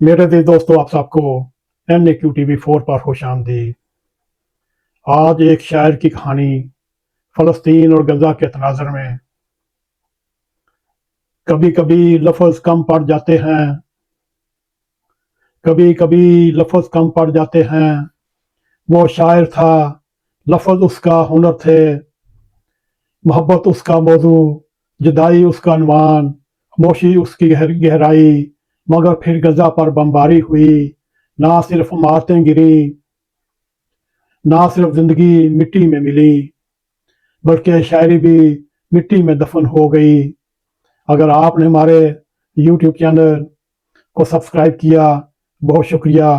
میرے دل دوستوں، آپ سب کو NAQTV4 پر خوش آمدید۔ آج ایک شاعر کی کہانی فلسطین اور غزہ کے تناظر میں۔ کبھی کبھی لفظ کم پڑ جاتے ہیں، کبھی کبھی لفظ کم پڑ جاتے ہیں۔ وہ شاعر تھا، لفظ اس کا ہنر تھے، محبت اس کا موضوع، جدائی اس کا عنوان، خاموشی اس کی گہرائی۔ مگر پھر غزہ پر بمباری ہوئی، نہ صرف عمارتیں گری، نہ صرف زندگی مٹی میں ملی، بلکہ شاعری بھی مٹی میں دفن ہو گئی۔ اگر آپ نے ہمارے YouTube چینل کو سبسکرائب کیا، بہت شکریہ۔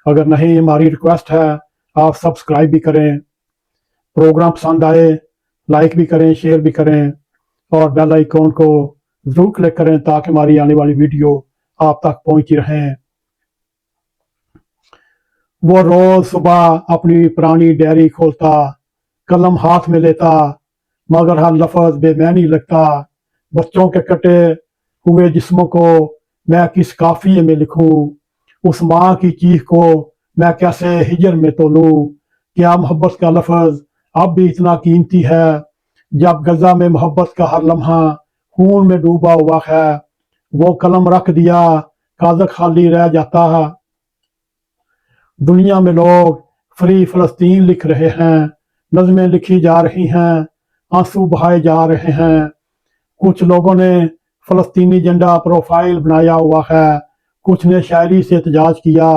اگر نہیں، ہماری ریکویسٹ ہے آپ سبسکرائب بھی کریں، پروگرام پسند آئے لائک بھی کریں، شیئر بھی کریں، اور بیل آئیکن کو ضرور کلک کریں تاکہ ہماری آنے والی ویڈیو آپ تک پہنچتی رہیں۔ وہ روز صبح اپنی پرانی ڈائری کھولتا، قلم ہاتھ میں لیتا، مگر ہر لفظ بے معنی لگتا۔ بچوں کے کٹے ہوئے جسموں کو میں کس قافیے میں لکھوں، اس ماں کی چیخ کو میں کیسے ہجر میں تولوں۔ کیا محبت کا لفظ اب بھی اتنا قیمتی ہے، جب غزہ میں محبت کا ہر لمحہ خون میں ڈوبا ہوا ہے؟ وہ قلم رکھ دیا، کاغذ خالی رہ جاتا ہے۔ دنیا میں لوگ فری فلسطین لکھ رہے ہیں، نظمیں لکھی جا رہی ہیں، آنسو بہائے جا رہے ہیں۔ کچھ لوگوں نے فلسطینی جھنڈا پروفائل بنایا ہوا ہے، کچھ نے شاعری سے احتجاج کیا،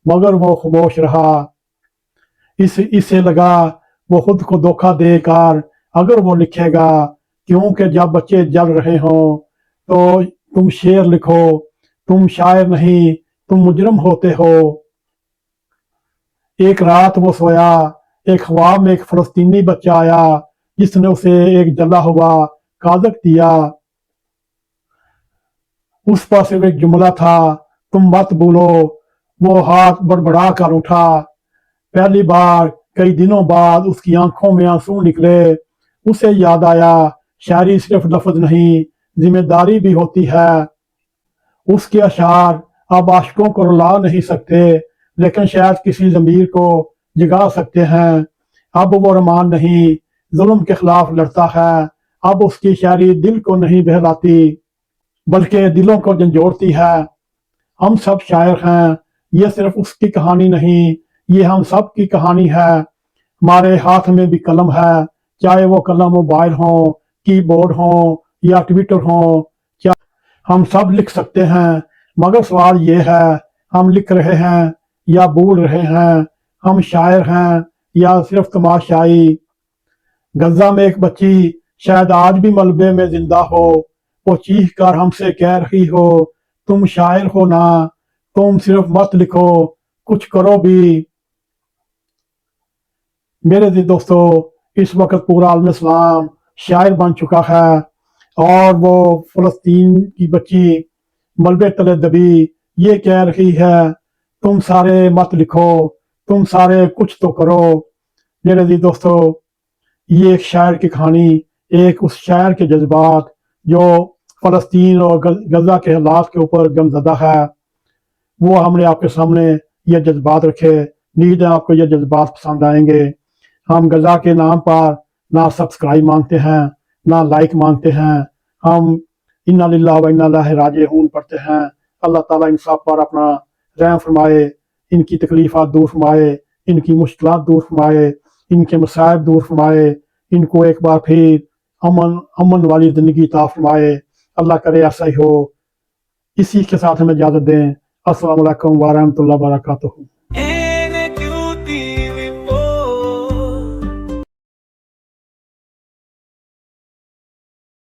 مگر وہ خاموش رہا۔ اسے لگا وہ خود کو دھوکہ دے کر اگر وہ لکھے گا، کیونکہ جب بچے جل رہے ہوں تو تم شعر لکھو، تم شاعر نہیں، تم مجرم ہوتے ہو۔ ایک رات وہ سویا، ایک خواب میں ایک فلسطینی بچہ آیا جس نے اسے ایک جلا ہوا کاغذ دیا۔ اس پر صرف ایک جملہ تھا، تم مت بھولو۔ وہ ہاتھ بڑبڑا کر اٹھا۔ پہلی بار کئی دنوں بعد اس کی آنکھوں میں آنسو نکلے۔ اسے یاد آیا، شاعری صرف لفظ نہیں، ذمہ داری بھی ہوتی ہے۔ اس کے اشعار اب عاشقوں کو رلا نہیں سکتے، لیکن شاید کسی ضمیر کو جگا سکتے ہیں۔ اب وہ رمان نہیں، ظلم کے خلاف لڑتا ہے۔ اب اس کی شاعری دل کو نہیں بہلاتی، بلکہ دلوں کو جھنجھوڑتی ہے۔ ہم سب شاعر ہیں، یہ صرف اس کی کہانی نہیں، یہ ہم سب کی کہانی ہے۔ ہمارے ہاتھ میں بھی قلم ہے، چاہے وہ قلم موبائل ہوں، کی بورڈ ہوں یا ٹویٹر ہوں۔ ہم سب لکھ سکتے ہیں، مگر سوال یہ ہے، ہم لکھ رہے ہیں یا بھول رہے ہیں؟ ہم شاعر ہیں یا صرف تماشائی؟ غزہ میں ایک بچی شاید آج بھی ملبے میں زندہ ہو، وہ چیخ کر ہم سے کہہ رہی ہو، تم شاعر ہو نا، تم صرف مت لکھو، کچھ کرو بھی۔ میرے دوستو، اس وقت پورا عالم اسلام شاعر بن چکا ہے، اور وہ فلسطین کی بچی ملبے تلے دبی یہ کہہ رہی ہے، تم سارے مت لکھو، تم سارے کچھ تو کرو۔ میرے دوستو، یہ ایک شاعر کی کہانی، ایک اس شاعر کے جذبات جو فلسطین اور غزہ کے حالات کے اوپر غمزدہ ہے۔ وہ ہم نے آپ کے سامنے یہ جذبات رکھے، امید ہے آپ کو یہ جذبات پسند آئیں گے۔ ہم غزہ کے نام پر نہ سبسکرائب مانگتے ہیں، نہ لائک مانگتے ہیں، ہم انا للہ و انا الیہ راجعون پڑھتے ہیں۔ اللہ تعالیٰ ان سب پر اپنا رحم فرمائے، ان کی تکلیفات دور فرمائے، ان کی مشکلات دور فرمائے، ان کے مصائب دور فرمائے، ان کو ایک بار پھر امن والی زندگی عطا فرمائے۔ اللہ کرے ایسا ہی ہو۔ اسی کے ساتھ ہمیں اجازت دیں۔ السلام علیکم ورحمۃ اللہ وبرکاتہ۔